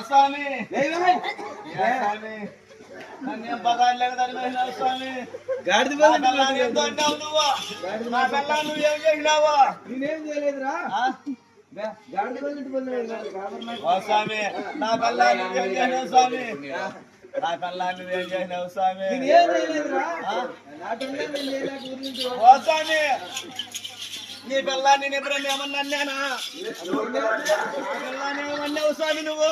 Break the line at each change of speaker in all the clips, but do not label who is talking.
స్వామి నన్ను బగాడలేక తరిమేసినావు స్వామి. గాడిద నువ్వేం చేసినావా? నేనేం చేయలేదురా. స్వామి నా పిల్లాన్ని నువ్వేం చేసినావు స్వామి? నా పిల్లాన్ని నువ్వేం చేసినావు స్వామి? స్వామి నీ పిల్లాన్ని ఎప్పుడన్నా ఏమన్నా అన్నానా? పిల్లాన్ని ఏమన్నావు స్వామి నువ్వు?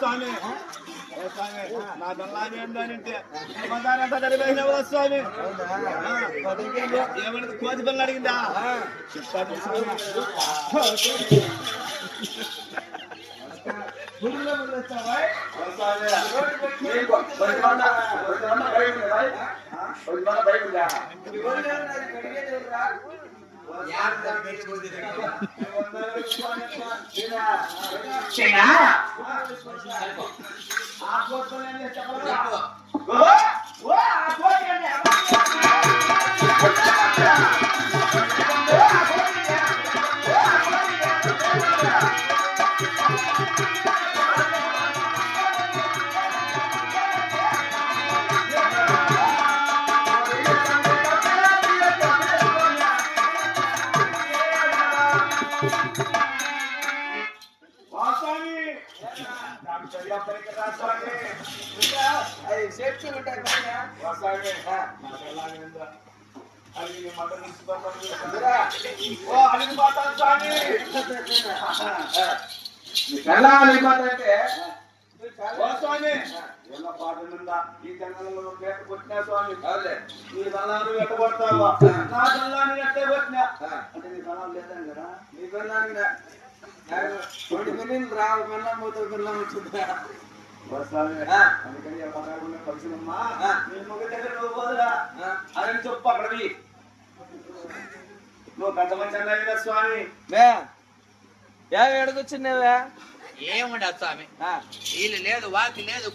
స్వామి నా పిల్లాన్ని ఏంటంటే అంతా చదివేసినావు స్వామి. ఏమన్నా కోతి పిల్ల అడిగిందా? చెప్పండి స్వామి. పాటలుందా ఈ తెలంగాణలో కొట్టినా స్వామి నీ బలాన్ని ఎట్టగొడతావా? నా బలాన్ని ఎట్టగొట్టినా అంటే నీ బలం లేదని కదా. నీ బలాన్ని రావు బెల్లం పోతే బెల్లం వచ్చిందా? అందుకని కలిసినమ్మా నీ ముఖ దగ్గర నువ్వు పోదురా అని చెప్పు. అక్కడవి నువ్వు పెద్ద మంచి అన్నా స్వామి. ఏడకొచ్చినావా?
ఏముండదు స్వామి, వీళ్ళు లేదు వాకి లేదు.